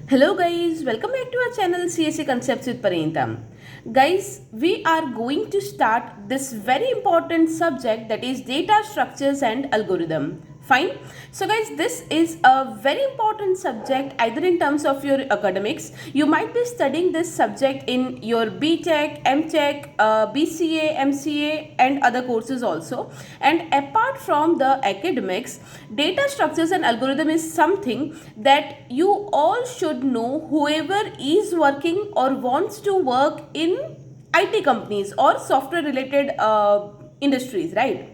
Hello guys, welcome back to our channel CSE Concepts with Parinita. Guys, we are going to start this very important subject, that is data structures and algorithm. Fine. So guys, this is a very important subject either in terms of your academics. You might be studying this subject in your BTech, MTech, BCA, MCA and other courses also. And apart from the academics, data structures and algorithm is something that you all should know, whoever is working or wants to work in IT companies or software related industries, right?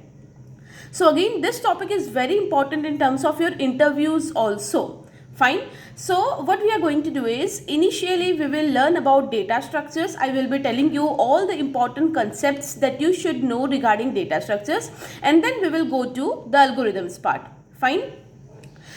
So again, this topic is very important in terms of your interviews also. Fine. So what we are going to do is, initially we will learn about data structures. I will be telling you all the important concepts that you should know regarding data structures, and then we will go to the algorithms part. Fine.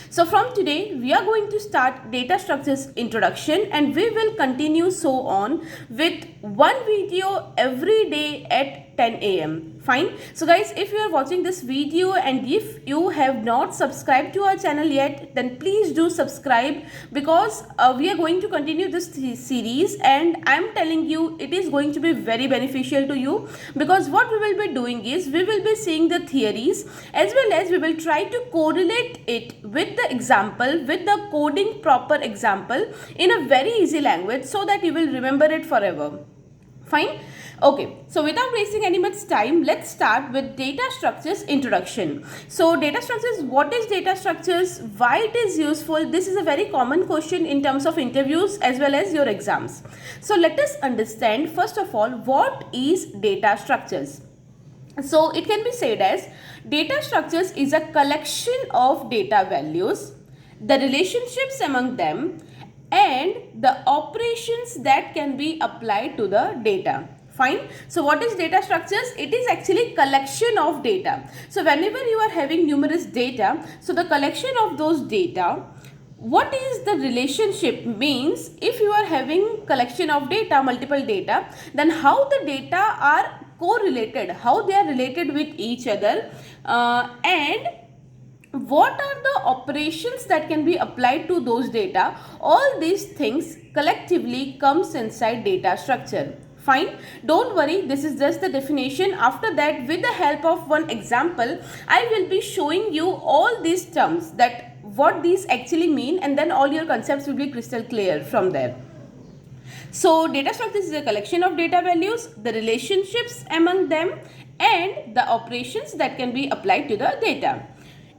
So from today we are going to start data structures introduction, and we will continue so on with one video every day at 10 a.m. Fine. So guys, if you are watching this video and if you have not subscribed to our channel yet, then please do subscribe, because we are going to continue this series, and I am telling you it is going to be very beneficial to you, because what we will be doing is we will be seeing the theories as well as we will try to correlate it with the example, with the coding proper example in a very easy language, so that you will remember it forever. Fine. Okay, so without wasting any much time, let's start with data structures introduction. So data structures, what is data structures, why it is useful? This is a very common question in terms of interviews as well as your exams. So let us understand first of all, what is data structures? So it can be said as, data structures is a collection of data values, the relationships among them, and the operations that can be applied to the data. Fine. So what is data structures? It is actually collection of data. So whenever you are having numerous data, so the collection of those data, what is the relationship? Means if you are having collection of data, multiple data, then how the data are correlated, how they are related with each other, and what are the operations that can be applied to those data. All these things collectively comes inside data structure. Fine. Don't worry, this is just the definition. After that, with the help of one example, I will be showing you all these terms, that what these actually mean, and then all your concepts will be crystal clear from there. So data structures is a collection of data values, the relationships among them, and the operations that can be applied to the data.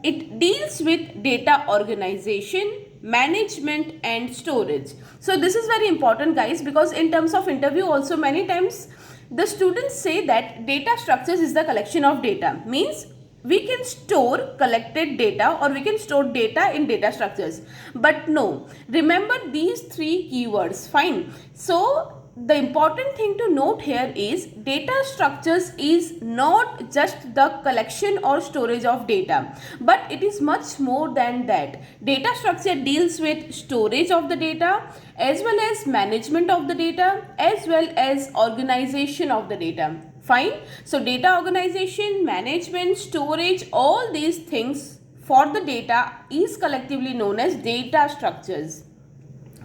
It deals with data organization, management and storage. So this is very important guys, because in terms of interview also many times the students say that data structures is the collection of data. Means we can store collected data or we can store data in data structures. But no, remember these three keywords. Fine. So the important thing to note here is, data structures is not just the collection or storage of data, but it is much more than that. Data structure deals with storage of the data as well as management of the data as well as organization of the data. Fine. So data organization, management, storage, all these things for the data is collectively known as data structures.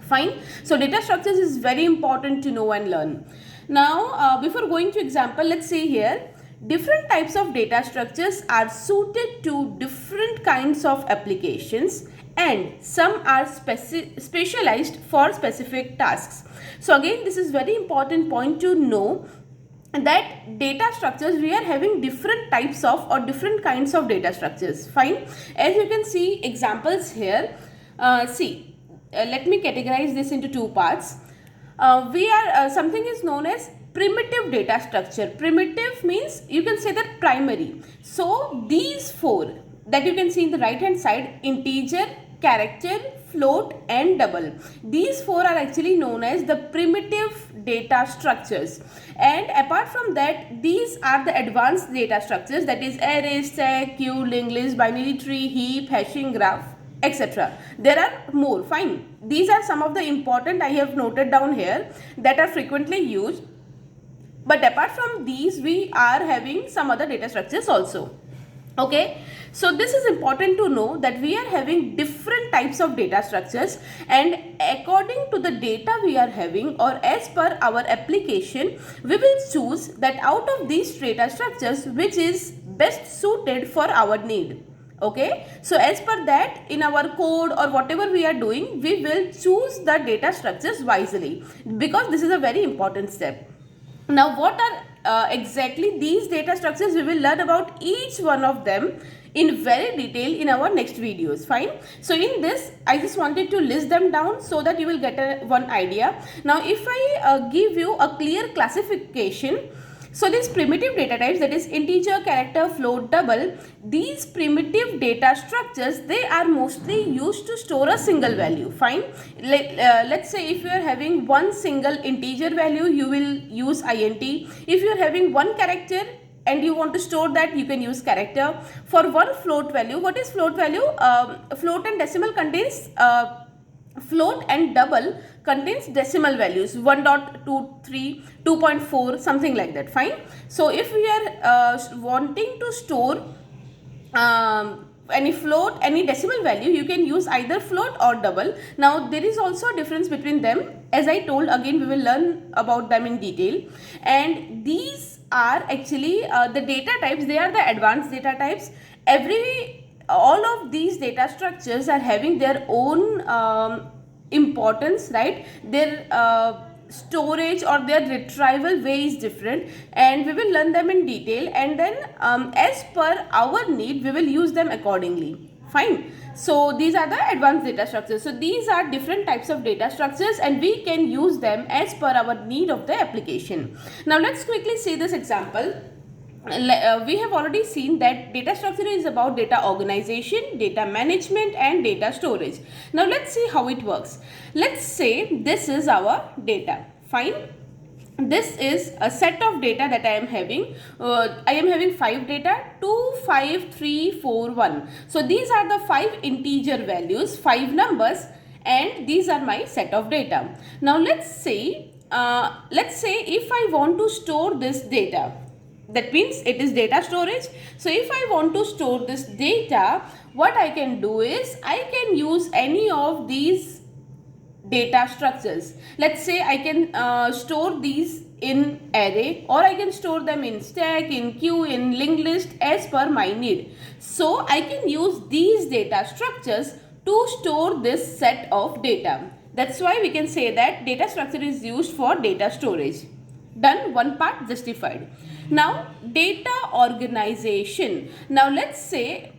Fine. So data structures is very important to know and learn. Now before going to example, let's see here. Different types of data structures are suited to different kinds of applications, and some are specialized for specific tasks. So again, this is very important point to know, that data structures, we are having different types of or different kinds of data structures. Fine. As you can see examples here, let me categorize this into two parts. Something is known as primitive data structure. Primitive means you can say that primary. So these four that you can see in the right hand side, integer, character, float and double, these four are actually known as the primitive data structures. And apart from that, these are the advanced data structures, that is array, stack, queue, linked list, binary tree, heap, hashing graph, etc. There are more. Fine. These are some of the important I have noted down here that are frequently used. But apart from these, we are having some other data structures also. Okay, so this is important to know that we are having different types of data structures, and according to the data we are having or as per our application, we will choose that out of these data structures which is best suited for our need. Okay, so as per that, in our code or whatever we are doing, we will choose the data structures wisely, because this is a very important step. Now, what are exactly these data structures? We will learn about each one of them in very detail in our next videos. Fine. So in this, I just wanted to list them down so that you will get one idea. Now, if I give you a clear classification, so these primitive data types, that is integer, character, float, double, these primitive data structures, they are mostly used to store a single value. Fine. Let's say if you are having one single integer value, you will use int. If you are having one character and you want to store that, you can use character. For one float value, what is float value? Float and decimal contains float and double contains decimal values 1.23, 2.4, something like that. Fine. So if we are wanting to store any float, any decimal value, you can use either float or double. Now there is also a difference between them. As I told, again we will learn about them in detail, and these are actually the data types. They are the advanced data types. All of these data structures are having their own importance, right? Their storage or their retrieval way is different, and we will learn them in detail, and then as per our need we will use them accordingly. Fine. So these are the advanced data structures. So these are different types of data structures, and we can use them as per our need of the application. Now let's quickly see this example. We have already seen that data structure is about data organization, data management, and data storage. Now let's see how it works. Let's say this is our data. Fine. This is a set of data that I am having. I am having 5 data, 2, 5, 3, 4, 1. So these are the 5 integer values, 5 numbers, and these are my set of data. Now let's say if I want to store this data, that means it is data storage. So if I want to store this data, what I can do is I can use any of these data structures. Let's say I can store these in array, or I can store them in stack, in queue, in linked list as per my need. So I can use these data structures to store this set of data. That's why we can say that data structure is used for data storage. Done, one part justified. Now data organization. Now let's say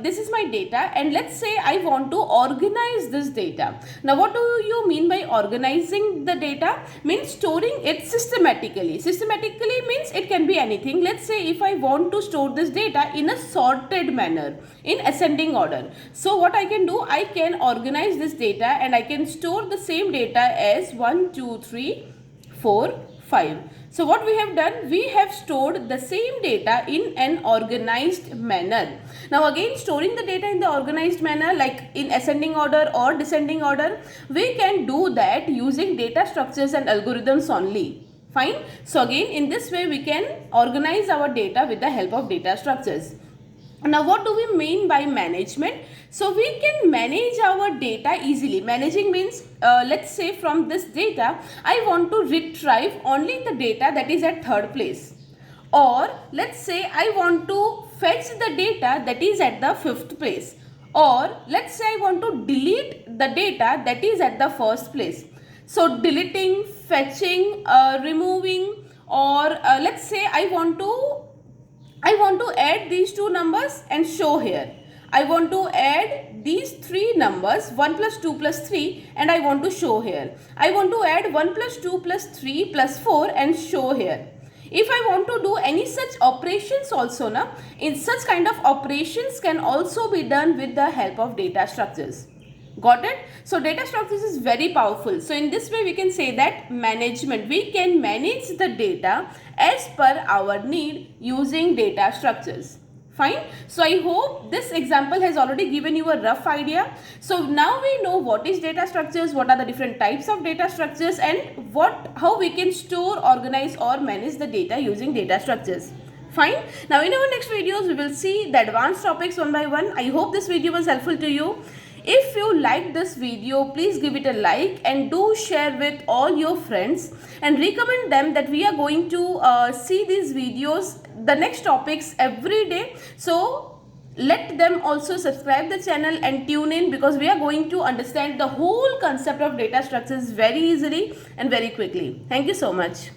this is my data, and let's say I want to organize this data. Now what do you mean by organizing the data? Means storing it systematically. Systematically means it can be anything. Let's say if I want to store this data in a sorted manner, in ascending order. So what I can do, I can organize this data and I can store the same data as 1, 2, 3, 4, 5. So what we have done, we have stored the same data in an organized manner. Now again, storing the data in the organized manner, like in ascending order or descending order, we can do that using data structures and algorithms only. Fine. So again, in this way we can organize our data with the help of data structures. Now what do we mean by management? So we can manage our data easily. Managing means let's say from this data I want to retrieve only the data that is at 3rd place, or let's say I want to fetch the data that is at the 5th place, or let's say I want to delete the data that is at the 1st place. So deleting, fetching, removing, or let's say I want to add these 2 numbers and show here. I want to add these 3 numbers, 1 plus 2 plus 3, and I want to show here. I want to add 1 plus 2 plus 3 plus 4 and show here. If I want to do any such operations also, in such kind of operations can also be done with the help of data structures. Got it? So data structures is very powerful. So in this way we can say that management, we can manage the data as per our need using data structures. Fine. So I hope this example has already given you a rough idea. So now we know what is data structures, what are the different types of data structures, and how we can store, organize or manage the data using data structures. Fine. Now in our next videos, we will see the advanced topics one by one. I hope this video was helpful to you. If you liked this video, please give it a like and do share with all your friends and recommend them that we are going to see these videos, the next topics every day. So let them also subscribe the channel and tune in, because we are going to understand the whole concept of data structures very easily and very quickly. Thank you so much.